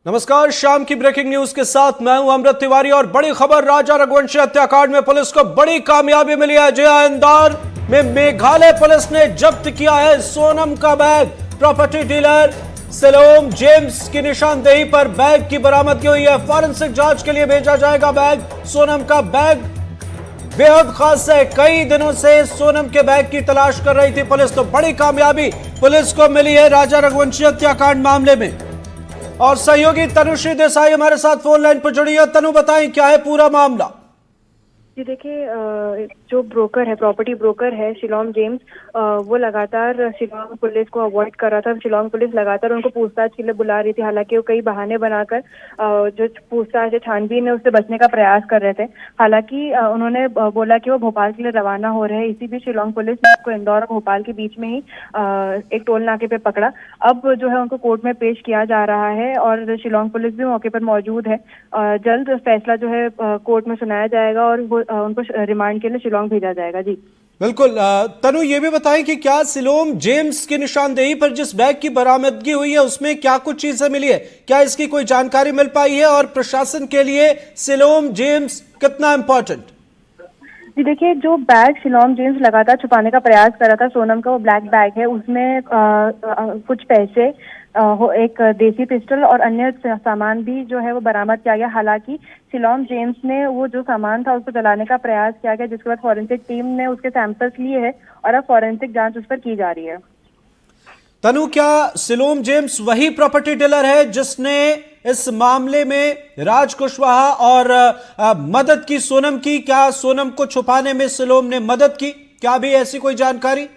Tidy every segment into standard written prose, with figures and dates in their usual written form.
नमस्कार, शाम की ब्रेकिंग न्यूज के साथ मैं हूं अमृत तिवारी और बड़ी खबर राजा रघुवंशी हत्याकांड में पुलिस को बड़ी कामयाबी मिली है। जी हां, इंदौर में मेघालय पुलिस ने जब्त किया है सोनम का bag. Property dealer coelom James की निशानदेही पर बैग की बरामदगी हुई है। फॉरेंसिक जांच के लिए भेजा जाएगा बैग। सोनम का बैग बेहद खास है। कई दिनों से सोनम के बैग की तलाश कर रही थी पुलिस, तो बड़ी कामयाबी पुलिस को मिली है राजा रघुवंशी हत्याकांड मामले में। और सहयोगी तनुश्री देसाई हमारे साथ फोन लाइन पर जुड़ी है। तनु, बताएं क्या है पूरा मामला? जी देखिए, जो ब्रोकर है, प्रॉपर्टी ब्रोकर है शिलोम जेम्स, वो लगातार शिलोंग पुलिस को अवॉइड कर रहा था। शिलोंग पुलिस लगातार उनको पूछताछ के लिए बुला रही थी, हालांकि वो कई बहाने बनाकर जो पूछताछ छानबीन है उससे बचने का प्रयास कर रहे थे। हालांकि उन्होंने बोला कि वो भोपाल के लिए रवाना हो रहे हैं। इसी बीच शिलोंग पुलिस ने उसको इंदौर और भोपाल के बीच में ही एक टोल नाके पे पकड़ा। अब जो है उनको कोर्ट में पेश किया जा रहा है और शिलोंग पुलिस भी मौके पर मौजूद है। जल्द फैसला जो है कोर्ट में सुनाया जाएगा और उनको रिमांड के लिए शिलोंग भेजा जाएगा। जी बिल्कुल। तनु, ये भी बताएं कि क्या सिलोम जेम्स की निशानदेही पर जिस बैग की बरामदगी हुई है उसमें क्या कुछ चीजें मिली है? क्या इसकी कोई जानकारी मिल पाई है? और प्रशासन के लिए सिलोम जेम्स कितना इंपॉर्टेंट? जी देखिए, जो बैग शिलोम जेम्स लगातार छुपाने का प्रयास कर रहा था सोनम का, वो ब्लैक बैग है। उसमें कुछ पैसे, एक देसी पिस्टल और अन्य सामान भी जो है वो बरामद किया गया। हालांकि शिलोम जेम्स ने वो जो सामान था उसको जलाने का प्रयास किया गया, जिसके बाद फॉरेंसिक टीम ने उसके सैंपल्स लिए हैं और अब फॉरेंसिक जांच उस पर की जा रही है। तनु, क्या सिलोम जेम्स वही प्रॉपर्टी डीलर है जिसने इस मामले में राज कुशवाहा और मदद की सोनम की? क्या सोनम को छुपाने में सिलोम ने मदद की? क्या भी ऐसी कोई जानकारी?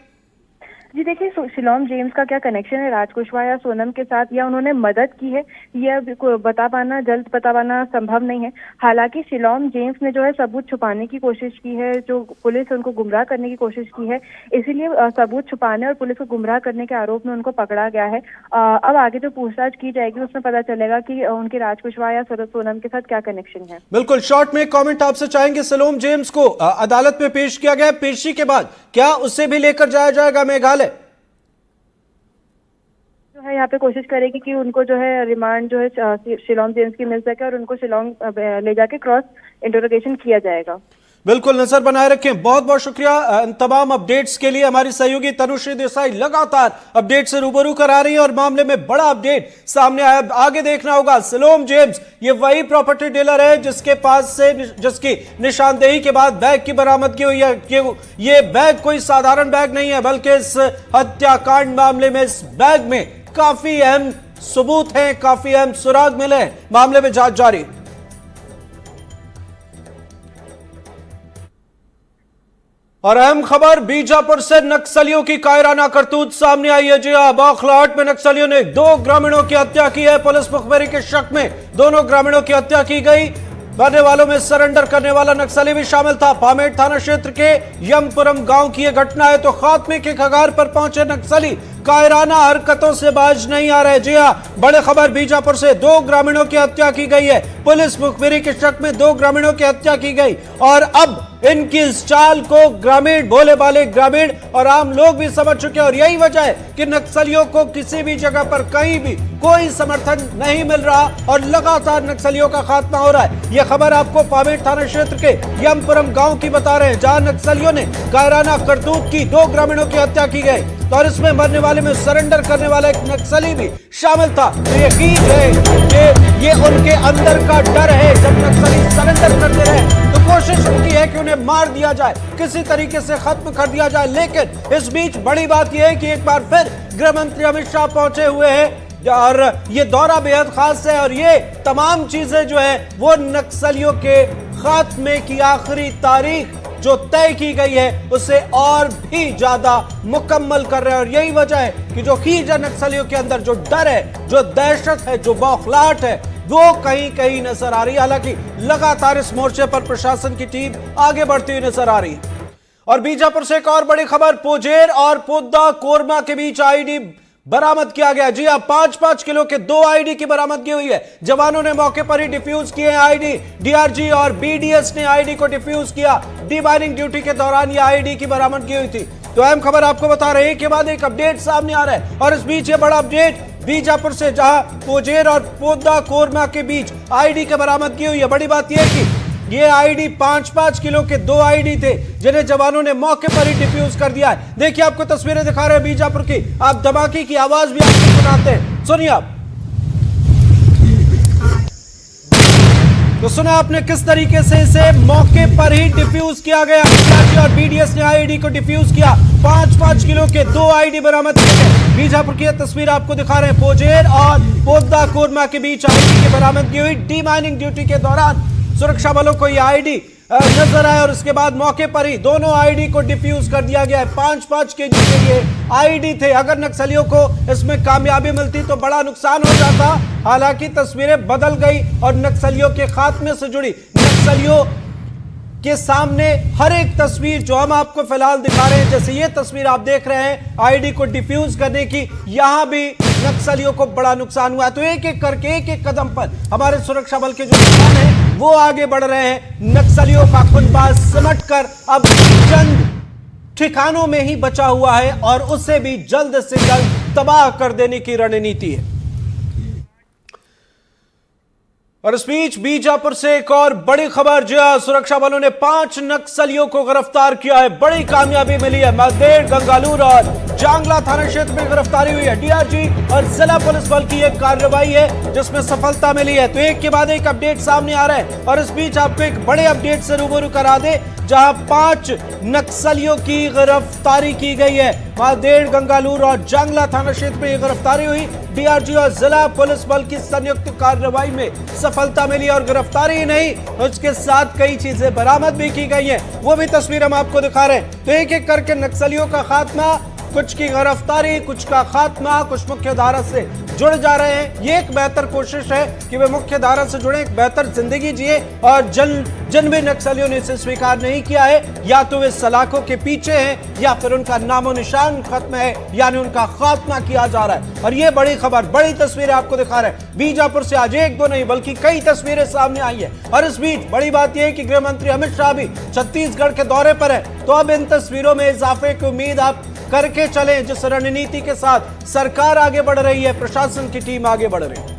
जी देखिए, शिलोम जेम्स का क्या कनेक्शन है राज कुशवाहा या सोनम के साथ, या उन्होंने मदद की है, यह जल्द बता पाना संभव नहीं है। हालांकि शिलोम जेम्स ने जो है सबूत छुपाने की कोशिश की है, जो पुलिस उनको गुमराह करने की कोशिश की है, इसीलिए सबूत छुपाने और पुलिस को गुमराह करने के आरोप में उनको पकड़ा गया है। अब आगे जो पूछताछ की जाएगी उसमें पता चलेगा कि उनके राज कुशवाहा या सोनम के साथ क्या कनेक्शन है। बिल्कुल। शॉर्ट में कमेंट आपसे चाहेंगे। सिलोम जेम्स को अदालत में पेश किया गया। पेशी के बाद क्या उसे भी लेकर जाया जाएगा मेघालय? जो है यहाँ पे कोशिश करेगी कि उनको जो है रिमांड जो है शिलोम जेम्स की मिल सके और उनको शिलोंग ले जाके क्रॉस इंटरोगेशन किया जाएगा। बिल्कुल, नजर बनाए रखें। बहुत बहुत शुक्रिया इन तमाम अपडेट्स के लिए। हमारी सहयोगी तनुश्री देसाई लगातार अपडेट से रूबरू करा रही है और मामले में बड़ा अपडेट सामने आया। आगे देखना होगा। सिलोम जेम्स ये वही प्रॉपर्टी डीलर है जिसके पास से जिसकी निशानदेही के बाद बैग की बरामदगी हुई है। ये बैग कोई साधारण बैग नहीं है, बल्कि इस हत्याकांड मामले में इस बैग में काफी अहम सबूत हैं, काफी अहम सुराग मिले हैं। मामले में जांच जारी। और अहम खबर, बीजापुर से नक्सलियों की कायराना करतूत सामने आई है। जी हां, बौखलाहट में नक्सलियों ने 2 ग्रामीणों की हत्या की है। पुलिस मुखबिरी के शक में दोनों ग्रामीणों की हत्या की गई। मरने वालों में सरेंडर करने वाला नक्सली भी शामिल था। पामेट थाना क्षेत्र के यमपुरम गांव की यह घटना है। तो खात्मे के कगार पर पहुंचे नक्सली कायराना हरकतों से बाज नहीं आ रहे। जी हां, बड़ी खबर, बीजापुर से 2 ग्रामीणों की हत्या की गई है। पुलिस मुखबिरी के शक में 2 ग्रामीणों की हत्या की गई और अब इनकी इस चाल को ग्रामीण, भोले भाले ग्रामीण और आम लोग भी समझ चुके हैं। और यही वजह है कि नक्सलियों को किसी भी जगह पर कहीं भी कोई समर्थन नहीं मिल रहा और लगातार नक्सलियों का खात्मा हो रहा है। यह खबर आपको पामेट थाना क्षेत्र के यमपुरम गांव की बता रहे हैं, जहां नक्सलियों ने कायराना करतूत की, 2 ग्रामीणों की हत्या की गई और इसमें मरने वाले में सरेंडर करने वाला एक नक्सली भी शामिल था। तो यकीन है कि ये उनके अंदर का डर है। जब नक्सली सरेंडर करते रहे तो कोशिश उनकी है कि उन्हें मार दिया जाए, किसी तरीके से खत्म कर दिया जाए। लेकिन इस बीच बड़ी बात यह है कि एक बार फिर गृह मंत्री अमित शाह पहुंचे हुए हैं और ये दौरा बेहद खास है और ये तमाम चीजें जो है वो नक्सलियों के खात्मे की आखिरी तारीख जो तय की गई है उसे और भी ज्यादा मुकम्मल कर रहे हैं। और यही वजह है कि जो खींच है नक्सलियों के अंदर, जो डर है, जो दहशत है, जो बौखलाहट है, वो कहीं कहीं नजर आ रही है। हालांकि लगातार इस मोर्चे पर प्रशासन की टीम आगे बढ़ती हुई नजर आ रही है। और बीजापुर से एक और बड़ी खबर, पोजेर और पोद्दा कोरमा के बीच आईडी बरामद किया गया। जी हां, 5-5 किलो के 2 आईडी की बरामदगी हुई है। जवानों ने मौके पर ही डिफ्यूज किए आईडी। डीआरजी और बीडीएस ने आईडी को डिफ्यूज किया। डीबाइनिंग ड्यूटी के दौरान यह आईडी की बरामदगी हुई थी। तो अहम खबर आपको बता रहे हैं कि बाद एक अपडेट सामने आ रहा है और इस बीच ये बड़ा अपडेट बीजापुर से, जहां पोजेर और पोदा कोरमा के बीच आईडी के बरामदगी हुई है। बड़ी बात यह है कि ये आईडी 5-5 किलो के 2 आईडी थे, जिन्हें जवानों ने मौके पर ही डिफ्यूज कर दिया है। देखिए आपको तस्वीरें दिखा रहे हैं बीजापुर की, आप धमाके की आवाज भी आपको सुनाते हैं, सुनिए आप। तो सुना आपने किस तरीके से इसे मौके पर ही डिफ्यूज किया गया। डीआरजी और बीडीएस ने आईडी को डिफ्यूज किया। 5-5 किलो के 2 आईडी बरामद किए गए। बीजापुर की तस्वीर आपको दिखा रहे हैं, पोजेर और पोदा कोरमा के बीच आईडी की बरामदगी हुई। डी माइनिंग ड्यूटी के दौरान सुरक्षा बलों को यह आईडी नजर आया और उसके बाद मौके पर ही दोनों आईडी को डिफ्यूज कर दिया गया है। 5-5 केजी के ये आईडी थे। अगर नक्सलियों को इसमें कामयाबी मिलती तो बड़ा नुकसान हो जाता। हालांकि तस्वीरें बदल गई और नक्सलियों के खात्मे से जुड़ी, नक्सलियों के सामने हर एक तस्वीर जो हम आपको फिलहाल दिखा रहे हैं, जैसे ये तस्वीर आप देख रहे हैं आईडी को डिफ्यूज करने की, यहां भी नक्सलियों को बड़ा नुकसान हुआ। तो एक एक करके, एक एक कदम पर हमारे सुरक्षा बल के जो जवान हैं वो आगे बढ़ रहे हैं। नक्सलियों का खुनबाज सिमटकर अब चंद ठिकानों में ही बचा हुआ है और उसे भी जल्द से जल्द तबाह कर देने की रणनीति है। और इस बीच बीजापुर से एक और बड़ी खबर, जहां सुरक्षा बलों ने 5 नक्सलियों को गिरफ्तार किया है। बड़ी कामयाबी मिली है। मदेड़, गंगालूर और जांगला थाना क्षेत्र में गिरफ्तारी हुई है। डीआरजी और जिला पुलिस बल की एक कार्रवाई है जिसमें सफलता मिली है। तो एक के बाद एक अपडेट सामने आ रहा है और इस बीच आपको एक बड़े अपडेट से रूबरू करा दे, जहां 5 नक्सलियों की गिरफ्तारी की गई है। मदेड़, गंगालूर और जांगला थाना क्षेत्र में गिरफ्तारी हुई। डीआरजी और जिला पुलिस बल की संयुक्त कार्रवाई में सफलता मिली और गिरफ्तारी ही नहीं, उसके साथ कई चीजें बरामद भी की गई हैं। वो भी तस्वीर हम आपको दिखा रहे हैं। तो एक एक करके नक्सलियों का खात्मा, कुछ की गिरफ्तारी, कुछ का खात्मा, कुछ मुख्य धारा से जुड़ जा रहे हैं। ये एक बेहतर कोशिश है कि वे मुख्य धारा से जुड़े, एक बेहतर जिंदगी जिए। और जिन भी नक्सलियों ने इसे स्वीकार नहीं किया है, या तो वे सलाखों के पीछे हैं या फिर उनका नामो निशान खत्म है, यानी उनका खात्मा किया जा रहा है। और ये बड़ी खबर, बड़ी तस्वीरें आपको दिखा रहे हैं। बीजापुर से आज 1-2 नहीं बल्कि कई तस्वीरें सामने आई है। और इस बीच बड़ी बात यह है कि गृह मंत्री अमित शाह भी छत्तीसगढ़ के दौरे पर है। तो अब इन तस्वीरों में इजाफे की उम्मीद आप करके चलें, जिस रणनीति के साथ सरकार आगे बढ़ रही है, प्रशासन की टीम आगे बढ़ रही है।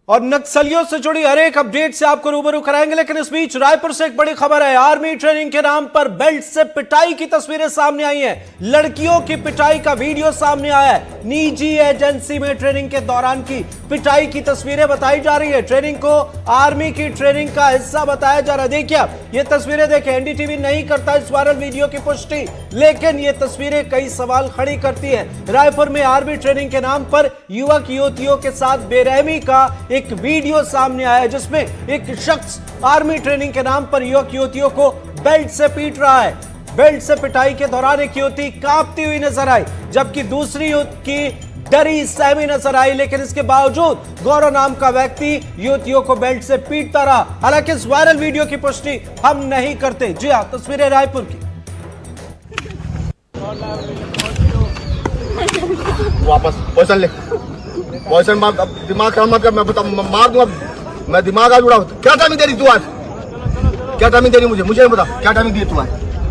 और नक्सलियों से जुड़ी हर एक अपडेट से आपको रूबरू कराएंगे। लेकिन इस बीच रायपुर से एक बड़ी खबर है। आर्मी ट्रेनिंग के नाम पर बेल्ट से पिटाई की तस्वीरें सामने आई हैं। लड़कियों की पिटाई का वीडियो सामने आया है। निजी एजेंसी में ट्रेनिंग के दौरान की पिटाई की तस्वीरें बताई जा रही है। ट्रेनिंग को आर्मी की ट्रेनिंग का हिस्सा बताया जा रहा है। देखिए आप ये तस्वीरें देखें। एनडीटीवी नहीं करता इस वायरल वीडियो की पुष्टि, लेकिन ये तस्वीरें कई सवाल खड़ी करती है। रायपुर में आर्मी ट्रेनिंग के नाम पर युवक युवतियों के साथ बेरहमी का एक वीडियो सामने आया, जिसमें एक शख्स आर्मी ट्रेनिंग के नाम पर युवक युवतियों को बेल्ट से पीट रहा है। बेल्ट से पिटाई के दौरान एक युवती कांपती हुई नजर आई, जबकि दूसरी युवती डरी सहमी नजर आई। लेकिन इसके बावजूद गौरव नाम का व्यक्ति युवतियों को बेल्ट से पीटता रहा। हालांकि इस वायरल वीडियो की पुष्टि हम नहीं करते। जी हां, तस्वीरें रायपुर की। वापस पोजीशन ले, पोजीशन मार, दिमाग काम मत कर, मैं बता मार दूंगा, मैं दिमाग आज उड़ा। क्या टाइमिंग दे रही तू आज? क्या टाइमिंग दे रही मुझे नहीं पता। क्या टाइमिंग दी तू आज?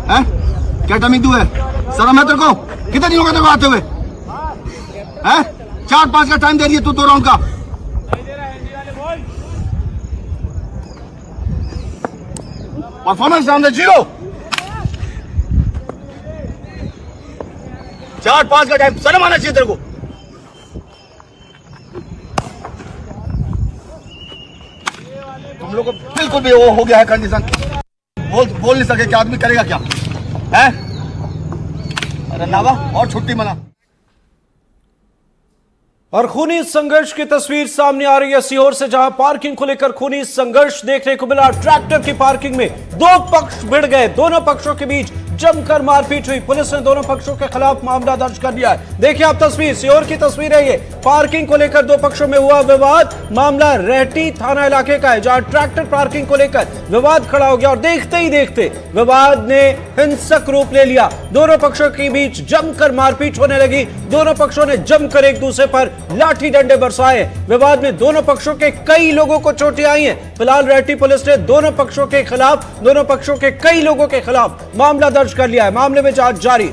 हैं? क्या टाइमिंग दू है? शर्म है तेरे को? कितने दिनों का तेरे को आते हुए हैं? 4-5 का टाइम दे रही है तू तो राउंड का। परफॉर्मेंस सामने 0। 4-5 का टाइम, शर्म आना चाहिए तेरे को। तुम लोग को बिल्कुल भी वो हो गया है कंडीशन, बोल नहीं सके कि आदमी करेगा क्या है? अरे नावा और छुट्टी मना। और खूनी संघर्ष की तस्वीर सामने आ रही है सीहोर से, जहां पार्किंग को लेकर खूनी संघर्ष देखने को मिला। ट्रैक्टर की पार्किंग में 2 पक्ष भिड़ गए। दोनों पक्षों के बीच जमकर मारपीट हुई। पुलिस ने दोनों पक्षों के खिलाफ मामला दर्ज कर दिया है। देखिए आप तस्वीर, सीहोर की तस्वीर है ये। पार्किंग को लेकर दो पक्षों में हुआ विवाद। मामला रेहटी थाना इलाके का है, जहां ट्रैक्टर पार्किंग को लेकर विवाद खड़ा हो गया और देखते ही देखते विवाद ने हिंसक रूप ले लिया। दोनों पक्षों के बीच जमकर मारपीट होने लगी। दोनों पक्षों ने जमकर एक दूसरे पर लाठी डंडे बरसाए। विवाद में दोनों पक्षों के कई लोगों को चोटें आई हैं। फिलहाल रेहटी पुलिस ने दोनों पक्षों के कई लोगों के खिलाफ मामला दर्ज कर लिया है। मामले में जांच जारी।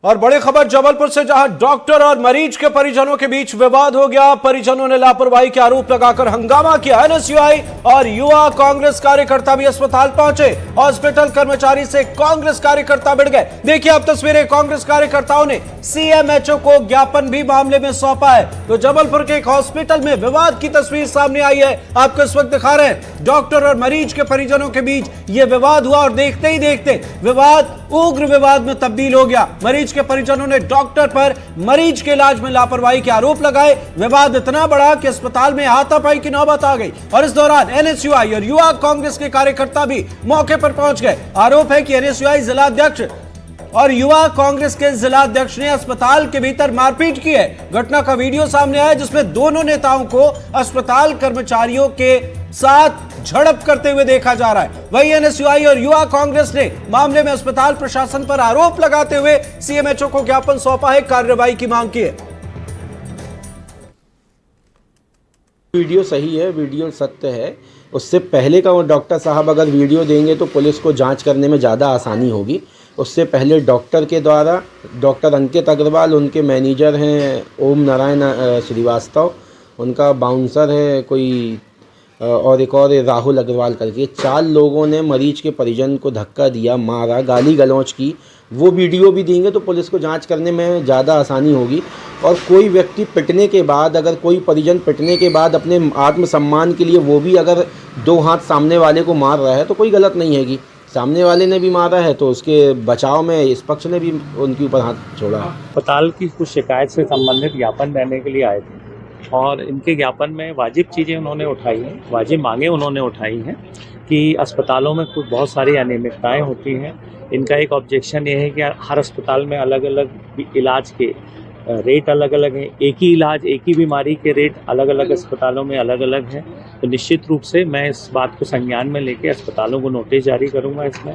और बड़ी खबर जबलपुर से, जहां डॉक्टर और मरीज के परिजनों के बीच विवाद हो गया। परिजनों ने लापरवाही के आरोप लगाकर हंगामा किया। एनएसयूआई और युवा कांग्रेस कार्यकर्ता भी अस्पताल पहुंचे। हॉस्पिटल कर्मचारी से कांग्रेस कार्यकर्ता भिड़ गए। देखिए आप तस्वीरें, कांग्रेस कार्यकर्ताओं ने सीएमएचओ को ज्ञापन भी मामले में सौंपा है। तो जबलपुर के एक हॉस्पिटल में विवाद की तस्वीर सामने आई है, आपको इस वक्त दिखा रहे हैं। डॉक्टर और मरीज के परिजनों के बीच यह विवाद हुआ और देखते ही देखते विवाद उग्र विवाद में तब्दील हो गया। मरीज के परिजनों ने डॉक्टर पर मरीज के इलाज में लापरवाही के आरोप लगाए। विवाद इतना बड़ा कि अस्पताल में हाथापाई की नौबत आ गई और इस दौरान एनएसयूआई और युवा कांग्रेस के कार्यकर्ता भी मौके पर पहुंच गए। आरोप है कि एनएसयूआई जिलाध्यक्ष और युवा कांग्रेस के जिलाध्यक्ष ने अस्पताल के भीतर मारपीट की है। घटना का वीडियो सामने आया जिसमें दोनों नेताओं को अस्पताल कर्मचारियों के साथ झड़प करते हुए देखा जा रहा है। वहीं एनएसयूआई और युवा कांग्रेस ने मामले में अस्पताल प्रशासन पर आरोप लगाते हुए सीएमएचओ को ज्ञापन सौंपा है, कार्रवाई की मांग की है। वीडियो सही है, वीडियो सत्य है। उससे पहले का वो डॉक्टर साहब अगर वीडियो देंगे तो पुलिस को जांच करने में ज़्यादा आसानी होगी। उससे पहले डॉक्टर के द्वारा, डॉक्टर अंकित अग्रवाल, उनके मैनेजर हैं ओम नारायण श्रीवास्तव, उनका बाउंसर है कोई और एक और राहुल अग्रवाल करके, 4 लोगों ने मरीज के परिजन को धक्का दिया, मारा, गाली गलौज की। वो वीडियो भी देंगे तो पुलिस को जांच करने में ज़्यादा आसानी होगी। और कोई व्यक्ति पिटने के बाद, अगर कोई परिजन पिटने के बाद अपने आत्मसम्मान के लिए वो भी अगर 2 हाथ सामने वाले को मार रहा है तो कोई गलत नहीं हैगी। सामने वाले ने भी मारा है तो उसके बचाव में इस पक्ष ने भी उनके ऊपर हाथ छोड़ा। अस्पताल की कुछ शिकायत से संबंधित ज्ञापन देने के लिए आए थे और इनके ज्ञापन में वाजिब चीज़ें उन्होंने उठाई हैं, वाजिब मांगे उन्होंने उठाई हैं कि अस्पतालों में कुछ बहुत सारी अनियमितताएं होती हैं। इनका एक ऑब्जेक्शन ये है कि हर अस्पताल में अलग अलग इलाज के रेट अलग अलग हैं। एक ही इलाज, एक ही बीमारी के रेट अलग अलग अस्पतालों में अलग अलग हैं। तो निश्चित रूप से मैं इस बात को संज्ञान में लेके अस्पतालों को नोटिस जारी करूंगा इसमें।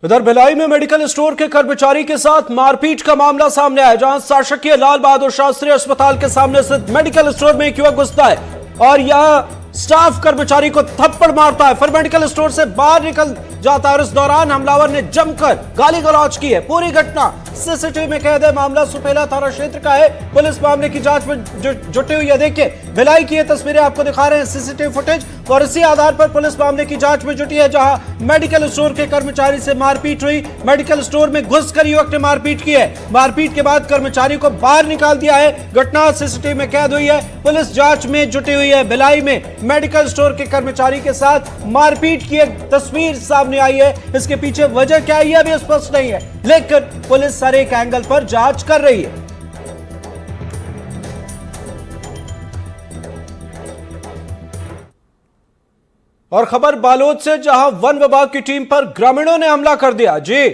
इधर भिलाई में मेडिकल स्टोर के कर्मचारी के साथ मारपीट का मामला सामने आया, जहां शासकीय लाल बहादुर शास्त्री अस्पताल के सामने स्थित मेडिकल स्टोर में एक युवक घुसता है और यह स्टाफ कर्मचारी को थप्पड़ मारता है, फिर मेडिकल स्टोर से बाहर निकल जाता है और इस दौरान हमलावर ने जमकर गाली गलौज की है। पूरी घटना सीसीटीवी में कैद है। मामला सुपेला थाना क्षेत्र का है। पुलिस मामले की जांच में जुटी हुई है। देखिए भिलाई की ये तस्वीरें आपको दिखा रहे हैं, सीसीटीवी फुटेज, और इसी आधार पर पुलिस मामले की जांच में जुटी है। जहां मेडिकल स्टोर के कर्मचारी से मारपीट हुई, मेडिकल स्टोर में घुसकर युवक ने मारपीट की है। मारपीट के बाद कर्मचारी को बाहर निकाल दिया है। घटना सीसीटीवी में कैद हुई है। पुलिस जांच में जुटी हुई है। भिलाई में मेडिकल स्टोर के कर्मचारी के साथ मारपीट की एक तस्वीर सामने आई है। इसके पीछे वजह क्या है यह भी स्पष्ट नहीं है, लेकिन पुलिस हर एक एंगल पर जांच कर रही है। और खबर बालोद से, जहां वन विभाग की टीम पर ग्रामीणों ने हमला कर दिया। जी,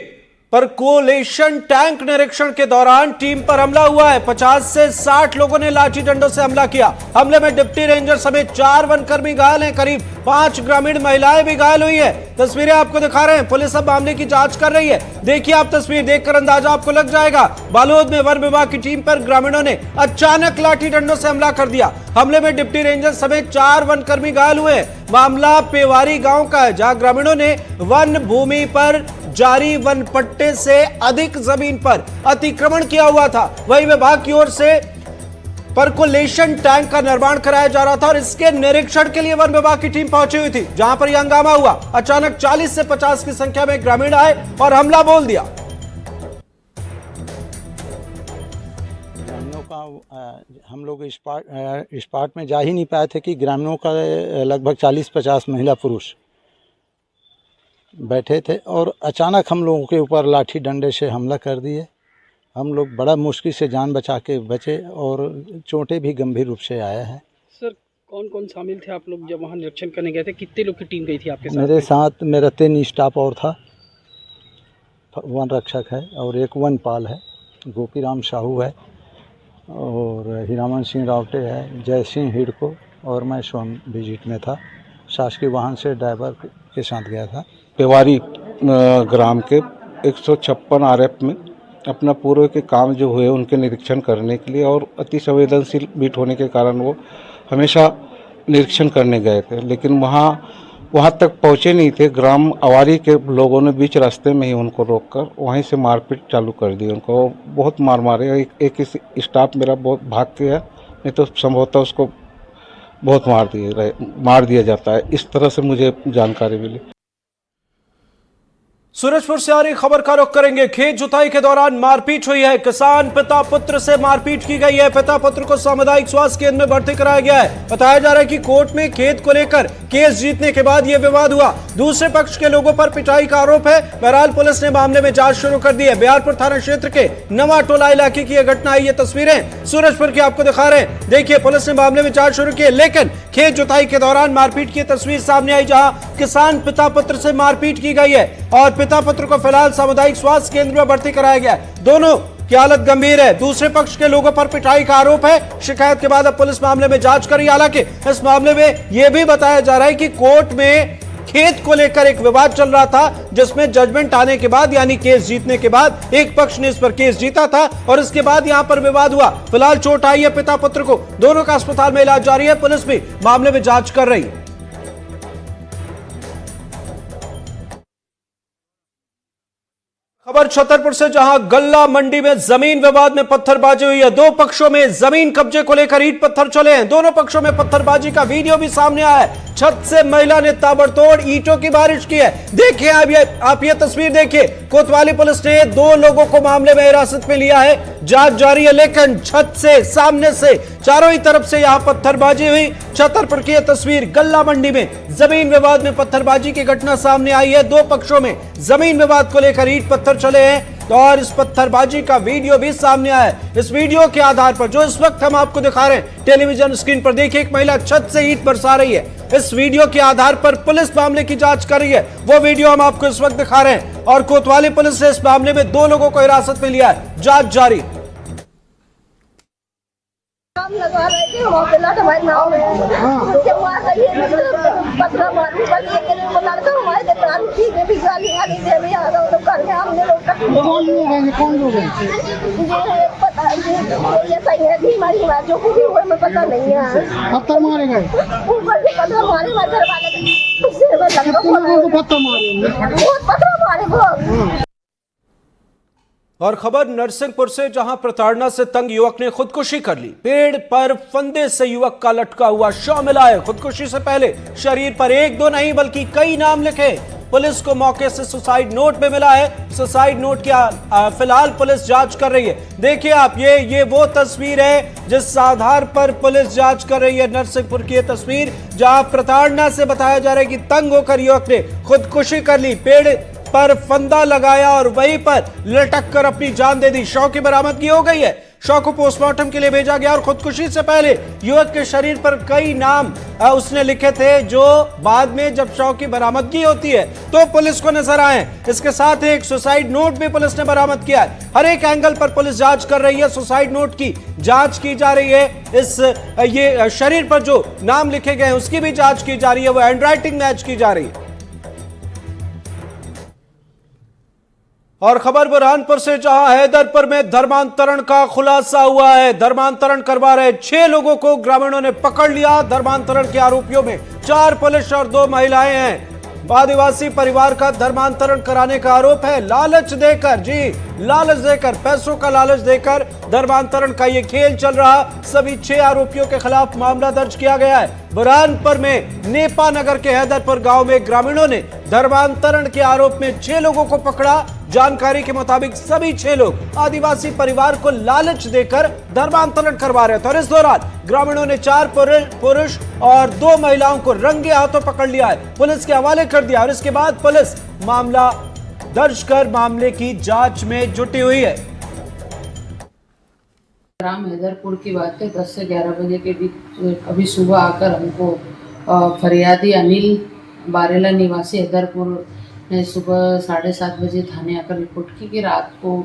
परकोलेशन टैंक निरीक्षण के दौरान टीम पर हमला हुआ है। 50 से 60 लोगों ने लाठी डंडों से हमला किया। हमले में डिप्टी रेंजर समेत 4 वनकर्मी घायल हैं। करीब 5 ग्रामीण महिलाएं भी घायल हुई है। तस्वीरें आपको दिखा रहे हैं। पुलिस अब मामले की जांच कर रही है। देखिए आप तस्वीर देखकर अंदाजा आपको लग जाएगा। बालोद में वन विभाग की टीम पर ग्रामीणों ने अचानक लाठी डंडों से हमला कर दिया। हमले में डिप्टी रेंजर समेत 4 वनकर्मी घायल हुए। मामला पेवारी गांव का है, जहां ग्रामीणों ने वन भूमि पर जारी वन पट्टे से अधिक जमीन पर अतिक्रमण किया हुआ था। वहीं विभाग की ओर से परकोलेशन टैंक का निर्माण कराया जा रहा था और इसके निरीक्षण के लिए वन विभाग की टीम पहुंची हुई थी। जहां पर यह हंगामा हुआ, अचानक 40 से 50 की संख्या में ग्रामीण आए और हमला बोल दिया। ग्रामीणों का हम लोग इस पार्ट में जा ही नहीं पाए थे कि ग्रामीणों का लगभग 40-50 महिला पुरुष बैठे थे और अचानक हम लोगों के ऊपर लाठी डंडे से हमला कर दिए। हम लोग बड़ा मुश्किल से जान बचा के बचे और चोटें भी गंभीर रूप से आया है। सर, कौन कौन शामिल थे आप लोग जब वहाँ निरीक्षण करने गए थे? कितने लोग की टीम गई थी आपके साथ? मेरे साथ मेरा 3 स्टाफ और था, वन रक्षक है और एक वनपाल है, गोपीराम साहू है और हीरामन सिंह रावटे है, जय सिंह हिड़को और मैं स्वयं विजिट में था। शासकीय वाहन से ड्राइवर के साथ गया था। पेवारी ग्राम के 156 आरएफ में अपना पूर्व के काम जो हुए उनके निरीक्षण करने के लिए और अति संवेदनशील बीट होने के कारण वो हमेशा निरीक्षण करने गए थे, लेकिन वहाँ तक पहुँचे नहीं थे। ग्राम अवारी के लोगों ने बीच रास्ते में ही उनको रोककर वहीं से मारपीट चालू कर दी। उनको बहुत मार मारे। एक स्टाफ मेरा बहुत भाग गया, नहीं तो संभवतः उसको बहुत मार दिया जाता है, इस तरह से मुझे जानकारी मिली। सूरजपुर से आ रही खबर का रुख करेंगे। खेत जुताई के दौरान मारपीट हुई है। किसान पिता पुत्र से मारपीट की गई है। पिता पुत्र को सामुदायिक स्वास्थ्य केंद्र में भर्ती कराया गया है। बताया जा रहा है कि कोर्ट में खेत को लेकर केस जीतने के बाद यह विवाद हुआ। दूसरे पक्ष के लोगों पर पिटाई का आरोप है। बहरहाल पुलिस ने मामले में जांच शुरू कर दी है। बिहारपुर थाना क्षेत्र के नवा टोला इलाके की यह घटना है। ये तस्वीरें सूरजपुर की आपको दिखा रहे हैं। देखिए, पुलिस ने मामले में जांच शुरू की है, लेकिन खेत जुताई के दौरान मारपीट की तस्वीर सामने आई, जहां किसान पिता पुत्र से मारपीट की गई है और पिता पुत्र को फिलहाल सामुदायिक स्वास्थ्य केंद्र में भर्ती कराया गया है। दोनों की हालत गंभीर है। दूसरे पक्ष के लोगों पर पिटाई का आरोप है। शिकायत के बाद अब पुलिस मामले में जांच कर रही है। हालांकि इस मामले में यह भी बताया जा रहा है कि कोर्ट में खेत को लेकर एक विवाद चल रहा था, जिसमें जजमेंट आने के बाद यानी केस जीतने के बाद एक पक्ष ने इस पर केस जीता था और इसके बाद यहां पर विवाद हुआ। फिलहाल चोट आई है पिता पुत्र को। दोनों का अस्पताल में इलाज जारी है। पुलिस भी मामले में जांच कर रही है। खबर छतरपुर से, जहां गल्ला मंडी में जमीन विवाद में पत्थरबाजी हुई है। दो पक्षों में जमीन कब्जे को लेकर ईंट पत्थर चले हैं। दोनों पक्षों में पत्थरबाजी का वीडियो भी सामने आया है। छत से महिला ने ताबड़तोड़ ईंटों की बारिश की है। देखिए आप ये तस्वीर देखिए। कोतवाली पुलिस ने 2 लोगों को मामले में हिरासत में लिया है। जांच जारी है, लेकिन छत से सामने से चारों ही तरफ से यहां पत्थरबाजी हुई। छतरपुर की यह तस्वीर, गल्ला मंडी में जमीन विवाद में पत्थरबाजी की घटना सामने आई है। 2 पक्षों में जमीन विवाद को लेकर ईंट पत्थर चले हैं और इस पत्थरबाजी का वीडियो भी सामने आया है। इस वीडियो के आधार पर जो इस वक्त हम आपको दिखा रहे हैं टेलीविजन स्क्रीन पर, देखिए एक महिला छत से ईंट बरसा रही है। इस वीडियो के आधार पर पुलिस मामले की जांच कर रही है। वो वीडियो हम आपको इस वक्त दिखा रहे हैं और कोतवाली पुलिस ने इस मामले में 2 लोगों को हिरासत में लिया है। जांच जारी। लगा रहे थे वहाँ पे लड़ हमारे नाव में जब वहाँ गई पत्थर मारू पर लेकिन वो लड़का हमारे दुकान की भी गाली गाली दे भी आ रहा तो घर में हमने लोग कौन लोग हैं पता नहीं। ये सही है बीमारी हुआ जो कुछ हुआ मैं पता नहीं है। पत्थर मारे गए ऊपर से पत्थर मारे मैं घर वाले उससे पत्थर मारे बहुत। और खबर नरसिंहपुर से, जहां प्रताड़ना से तंग युवक ने खुदकुशी कर ली। पेड़ पर फंदे से युवक का लटका हुआ शव मिला है। खुदकुशी से पहले शरीर पर 1-2 नहीं बल्कि कई नाम लिखे। पुलिस को मौके से सुसाइड नोट भी मिला है। सुसाइड नोट की फिलहाल पुलिस जांच कर रही है। देखिए आप, ये वो तस्वीर है जिस आधार पर पुलिस जांच कर रही है। नरसिंहपुर की यह तस्वीर, जहां प्रताड़ना से बताया जा रहा है कि तंग होकर युवक ने खुदकुशी कर ली। पेड़ पर फंदा लगाया और वहीं पर लटक कर अपनी जान दे दी। शव की बरामदगी हो गई है। शव को पोस्टमार्टम के लिए भेजा गया और खुदकुशी से पहले युवक के शरीर पर कई नाम उसने लिखे थे, जो बाद में जब शव की बरामदगी होती है तो पुलिस को नजर आए। इसके साथ एक सुसाइड नोट भी पुलिस ने बरामद किया है। हर एक एंगल पर पुलिस जांच कर रही है। सुसाइड नोट की जांच की जा रही है। ये शरीर पर जो नाम लिखे गए हैं उसकी भी जांच की जा रही है। वो हैंडराइटिंग मैच की जा रही है। और खबर बुरहानपुर से, जहां हैदरपुर में धर्मांतरण का खुलासा हुआ है। धर्मांतरण करवा रहे 6 लोगों को ग्रामीणों ने पकड़ लिया। धर्मांतरण के आरोपियों में 4 पुलिस और 2 महिलाएं हैं। आदिवासी परिवार का धर्मांतरण कराने का आरोप है। लालच देकर, लालच देकर, पैसों का लालच देकर धर्मांतरण का ये खेल चल रहा। सभी 6 आरोपियों के खिलाफ मामला दर्ज किया गया है। बुरहानपुर में नेपा नगर के हैदरपुर गांव में ग्रामीणों ने धर्मांतरण के आरोप में 6 लोगों को पकड़ा। जानकारी के मुताबिक सभी 6 लोग आदिवासी परिवार को लालच देकर धर्मांतरण करवा रहे थे और इस दौरान ग्रामीणों ने 4 पुरुष और 2 महिलाओं को रंगे हाथों पकड़ लिया है। पुलिस के हवाले कर दिया और इसके बाद पुलिस मामला दर्ज कर मामले की जांच में जुटी हुई है। ग्राम हैदरपुर की बात है, 10 से 11 बजे के बीच अभी सुबह आकर हमको फरियादी अनिल बारेला निवासी हैदरपुर ने सुबह 7:30 बजे थाने आकर रिपोर्ट की कि रात को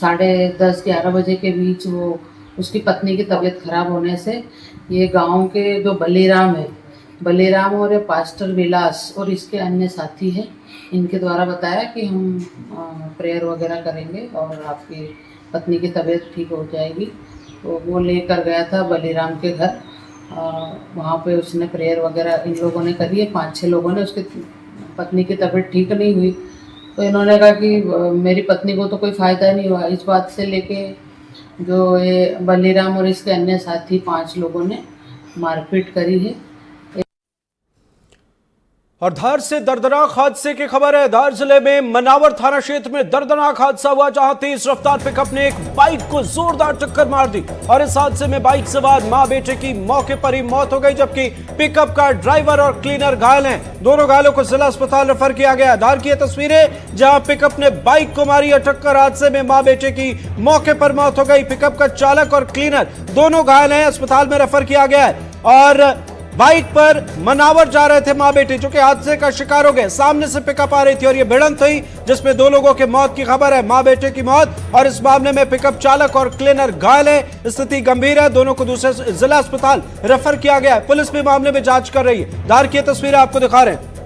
10:30-11 बजे के बीच वो उसकी पत्नी की तबीयत खराब होने से ये गांव के जो बलीराम और ये पास्टर विलास और इसके अन्य साथी हैं, इनके द्वारा बताया कि हम प्रेयर वगैरह करेंगे और आपकी पत्नी की तबीयत ठीक हो जाएगी। तो वो लेकर गया था बलीराम के घर, वहाँ पे उसने प्रेयर वगैरह इन लोगों ने करी है, 5-6 लोगों ने। उसकी पत्नी की तबीयत ठीक नहीं हुई तो इन्होंने कहा कि मेरी पत्नी को तो कोई फ़ायदा नहीं हुआ। इस बात से लेके जो ये बलीराम और इसके अन्य साथी 5 लोगों ने मारपीट करी है। और धार से दर्दनाक हादसे की खबर है। धार जिले में मनावर थाना क्षेत्र में दर्दनाक हादसा हुआ, जहां तेज रफ्तार पिकअप ने एक बाइक को जोरदार टक्कर मार दी और इस हादसे में बाइक सवार मां बेटे की मौके पर ही मौत हो गई, जबकि पिकअप का ड्राइवर और क्लीनर घायल हैं। दोनों घायलों को जिला अस्पताल रेफर किया गया। धार की ये तस्वीरें जहां पिकअप ने बाइक को मारी है टक्कर, हादसे में मां बेटे की मौके पर मौत हो गई। पिकअप का चालक और क्लीनर दोनों घायल हैं, अस्पताल में रेफर किया गया है। और बाइक पर मनावर जा रहे थे मां बेटे, जो कि हादसे का शिकार हो गए। सामने से पिकअप आ रही थी और यह भिड़ंत हुई, जिसमें 2 लोगों के मौत की खबर है, मां बेटे की मौत। और इस मामले में पिकअप चालक और क्लीनर घायल है, स्थिति गंभीर है। दोनों को दूसरे जिला अस्पताल रेफर किया गया है। पुलिस भी मामले में जांच कर रही है। धार की तस्वीरें आपको दिखा रहे हैं।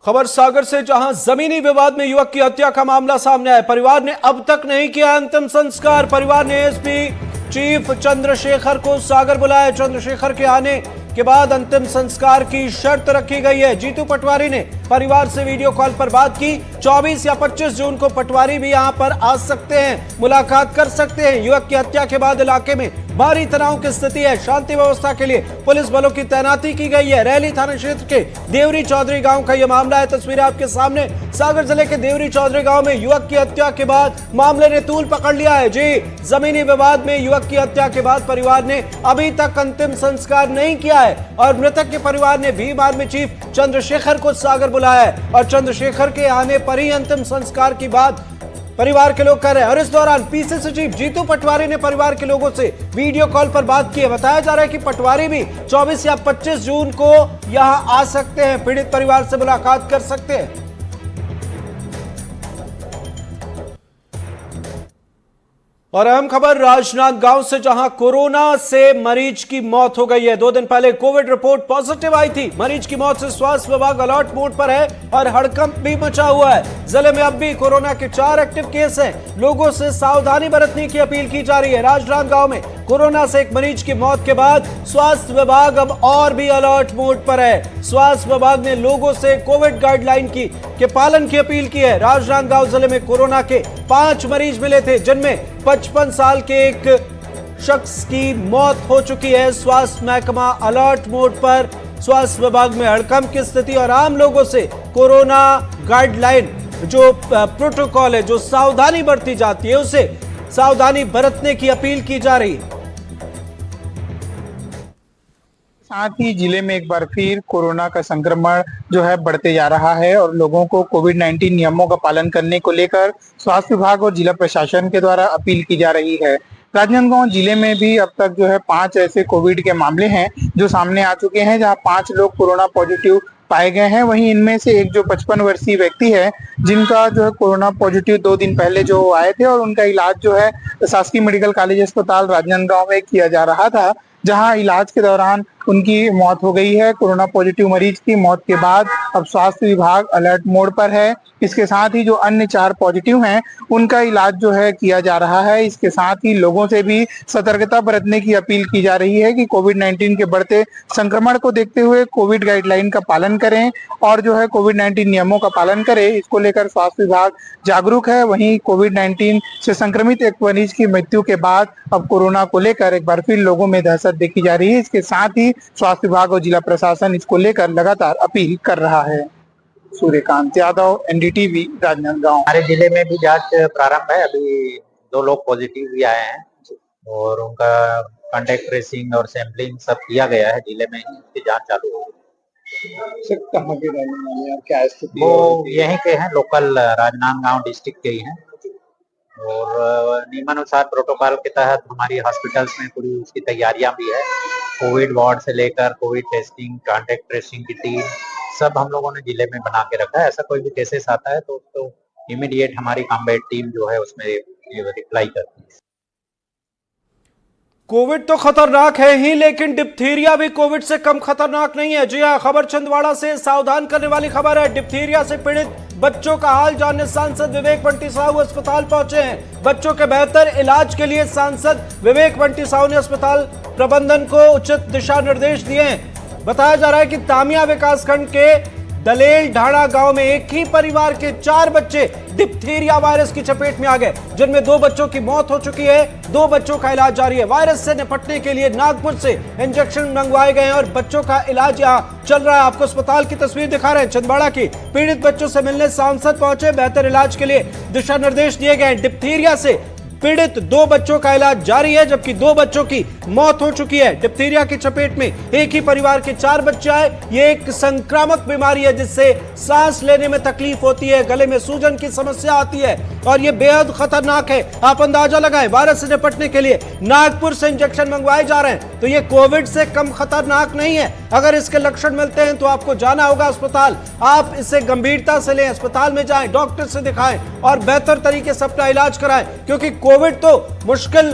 खबर सागर से, जहां जमीनी विवाद में युवक की हत्या का मामला सामने आया। परिवार ने अब तक नहीं किया अंतिम संस्कार। परिवार ने एसपी चीफ चंद्रशेखर को सागर बुलाया। चंद्रशेखर के आने के बाद अंतिम संस्कार की शर्त रखी गई है। जीतू पटवारी ने परिवार से वीडियो कॉल पर बात की। 24 या 25 जून को पटवारी भी यहां पर आ सकते हैं, मुलाकात कर सकते हैं। युवक की हत्या के बाद इलाके में भारी तनाव की स्थिति है। शांति व्यवस्था के लिए पुलिस बलों की तैनाती की गई है। रैली थाना क्षेत्र के देवरी चौधरी गांव का यह मामला है। तस्वीरें आपके सामने। सागर जिले के देवरी चौधरी गांव में युवक की हत्या के बाद मामले ने तूल पकड़ लिया है। जी, जमीनी विवाद में युवक की हत्या के बाद परिवार ने अभी तक अंतिम संस्कार नहीं किया है और मृतक के परिवार ने भीम आर्मी चीफ चंद्रशेखर को सागर बुलाया है और चंद्रशेखर के आने पर ही अंतिम संस्कार की बात परिवार के लोग कर रहे हैं। और इस दौरान पीसीसी चीफ जीतू पटवारी ने परिवार के लोगों से वीडियो कॉल पर बात की है। बताया जा रहा है कि पटवारी भी 24 या 25 जून को यहां आ सकते हैं, पीड़ित परिवार से मुलाकात कर सकते हैं। और अहम खबर राजनांदगांव से, जहां कोरोना से मरीज की मौत हो गई है। 2 दिन पहले कोविड रिपोर्ट पॉजिटिव आई थी। मरीज की मौत से स्वास्थ्य विभाग अलर्ट मोड पर है और हड़कंप भी मचा हुआ है। जिले में अब भी कोरोना के 4 एक्टिव केस हैं। लोगों से सावधानी बरतने की अपील की जा रही है। राजनांदगांव में कोरोना से एक मरीज की मौत के बाद स्वास्थ्य विभाग अब और भी अलर्ट मोड पर है। स्वास्थ्य विभाग ने लोगों से कोविड गाइडलाइन के पालन की अपील की है। राजनांदगांव जिले में कोरोना के 5 मरीज मिले थे, जिनमें 55 साल के एक शख्स की मौत हो चुकी है। स्वास्थ्य महकमा अलर्ट मोड पर। स्वास्थ्य विभाग में हड़कंप की स्थिति और आम लोगों से कोरोना गाइडलाइन जो प्रोटोकॉल है, जो सावधानी बरती जाती है, उसे सावधानी बरतने की अपील की जा रही है। साथ ही जिले में एक बार फिर कोरोना का संक्रमण जो है बढ़ते जा रहा है और लोगों को कोविड-19 नियमों का पालन करने को लेकर स्वास्थ्य विभाग और जिला प्रशासन के द्वारा अपील की जा रही है। राजनांदगांव जिले में भी अब तक जो है 5 ऐसे कोविड के मामले हैं जो सामने आ चुके हैं, जहां 5 लोग कोरोना पॉजिटिव पाए गए हैं। वहीं इनमें से एक जो 55 वर्षीय व्यक्ति है, जिनका जो है कोरोना पॉजिटिव 2 दिन पहले जो आए थे और उनका इलाज जो है शासकीय मेडिकल कॉलेज अस्पताल राजनांदगांव में किया जा रहा था, जहां इलाज के दौरान उनकी मौत हो गई है। कोरोना पॉजिटिव मरीज की मौत के बाद अब स्वास्थ्य विभाग अलर्ट मोड पर है। इसके साथ ही जो अन्य 4 पॉजिटिव हैं, उनका इलाज जो है किया जा रहा है। इसके साथ ही लोगों से भी सतर्कता बरतने की अपील की जा रही है कि कोविड-19 के बढ़ते संक्रमण को देखते हुए कोविड गाइडलाइन का पालन करें और जो है कोविड-19 नियमों का पालन करें। इसको लेकर स्वास्थ्य विभाग जागरूक है। वहीं कोविड-19 से संक्रमित एक मरीज की मृत्यु के बाद अब कोरोना को लेकर एक बार फिर लोगों में दहशत देखी जा रही है। इसके साथ ही स्वास्थ्य विभाग और जिला प्रशासन इसको लेकर लगातार अपील कर रहा है। सूर्यकांत यादव, एनडीटीवी, राजनांदगांव। हमारे जिले में भी जांच प्रारंभ है। अभी 2 लोग पॉजिटिव भी आए हैं और उनका कांटेक्ट ट्रेसिंग और सैंपलिंग सब किया गया है। जिले में ही इसकी जांच चालू होगी। सर कहाँ के रहने वाले हैं, क्या स्थिति वो है? यहीं के हैं, लोकल राजनांदगांव डिस्ट्रिक्ट के ही हैं और नियमानुसार प्रोटोकॉल के तहत हमारी हॉस्पिटल्स में पूरी उसकी तैयारियां भी है। कोविड वार्ड से लेकर कोविड टेस्टिंग, कॉन्टेक्ट ट्रेसिंग की टीम सब हम लोगों ने जिले में बना के रखा है। ऐसा कोई भी केसेस आता है तो इमीडिएट हमारी कॉम्बैट टीम जो है उसमें रिप्लाई करती है। कोविड तो खतरनाक है ही, लेकिन डिप्थीरिया भी कोविड से कम खतरनाक नहीं है। जी हां, खबर छिंदवाड़ा से सावधान करने वाली खबर है। डिप्थीरिया से पीड़ित बच्चों का हाल जानने सांसद विवेक बंटी साहू अस्पताल पहुंचे हैं। बच्चों के बेहतर इलाज के लिए सांसद विवेक बंटी साहू ने अस्पताल प्रबंधन को उचित दिशा निर्देश दिए हैं। बताया जा रहा है कि तामिया विकासखंड के दलेल ढाणा गांव में एक ही परिवार के 4 बच्चे डिप्थीरिया वायरस की चपेट में आ गए, जिनमें 2 बच्चों की मौत हो चुकी है, 2 बच्चों का इलाज जारी है। वायरस से निपटने के लिए नागपुर से इंजेक्शन मंगवाए गए हैं और बच्चों का इलाज यहां चल रहा है। आपको अस्पताल की तस्वीर दिखा रहे हैं छिंदवाड़ा की। पीड़ित बच्चों से मिलने सांसद पहुंचे, बेहतर इलाज के लिए दिशा निर्देश दिए गए। डिप्थीरिया से पीड़ित 2 बच्चों का इलाज जारी है, जबकि 2 बच्चों की मौत हो चुकी है। डिप्थीरिया की चपेट में एक ही परिवार के 4 बच्चे आए। ये एक संक्रामक बीमारी है जिससे सांस लेने में तकलीफ होती है, गले में सूजन की समस्या आती है और ये बेहद खतरनाक है। आप अंदाजा लगाएं, वायरस से निपटने के लिए नागपुर से इंजेक्शन मंगवाए जा रहे हैं, तो ये कोविड से कम खतरनाक नहीं है। अगर इसके लक्षण मिलते हैं तो आपको जाना होगा अस्पताल। आप इसे गंभीरता से लें, अस्पताल में जाएं, डॉक्टर से दिखाएं और बेहतर तरीके से अपना इलाज कराएं, क्योंकि कोविड तो मुश्किल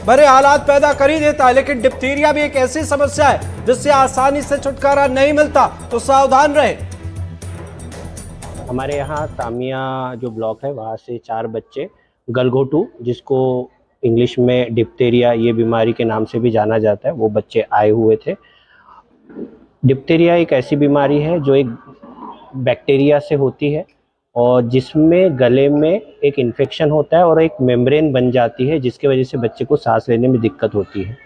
भरे हालात पैदा कर ही देता है, लेकिन डिप्थीरिया भी एक ऐसी समस्या है जिससे आसानी से छुटकारा नहीं मिलता, तो सावधान रहे। हमारे यहाँ तामिया जो ब्लॉक है वहाँ से 4 बच्चे गलघोटू, जिसको इंग्लिश में डिप्थीरिया ये बीमारी के नाम से भी जाना जाता है, वो बच्चे आए हुए थे। डिप्थीरिया एक ऐसी बीमारी है जो एक बैक्टीरिया से होती है और जिसमें गले में एक इन्फेक्शन होता है और एक मेम्ब्रेन बन जाती है, जिसकी वजह से बच्चे को सांस लेने में दिक्कत होती है।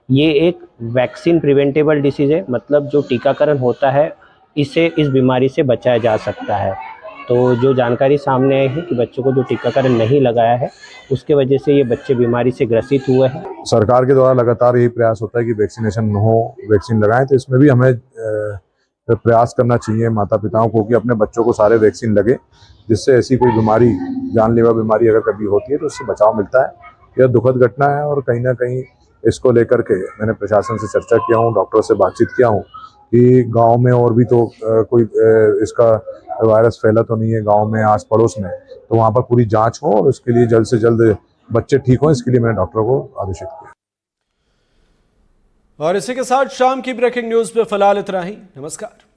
ये एक वैक्सीन प्रिवेंटेबल डिसीज़ है, मतलब जो टीकाकरण होता है इसे इस बीमारी से बचाया जा सकता है। तो जो जानकारी सामने आई है कि बच्चों को जो टीकाकरण नहीं लगाया है उसके वजह से ये बच्चे बीमारी से ग्रसित हुए हैं। सरकार के द्वारा लगातार यही प्रयास होता है कि वैक्सीनेशन हो, वैक्सीन लगाएं, तो इसमें भी हमें प्रयास करना चाहिए माता पिताओं को कि अपने बच्चों को सारे वैक्सीन लगे, जिससे ऐसी कोई बीमारी, जानलेवा बीमारी अगर कभी होती है तो उससे बचाव मिलता है। यह दुखद घटना है और कहीं ना कहीं इसको लेकर के मैंने प्रशासन से चर्चा किया हूँ, डॉक्टरों से बातचीत किया हूँ कि गांव में और भी तो कोई इसका वायरस फैला तो नहीं है गांव में, आस पड़ोस में, तो वहाँ पर पूरी जाँच हो और उसके लिए जल्द से जल्द बच्चे ठीक हों, इसके लिए मैंने डॉक्टरों को आदेशित किया। और इसी के साथ शाम की ब्रेकिंग न्यूज पे फिलहाल इतना ही। नमस्कार।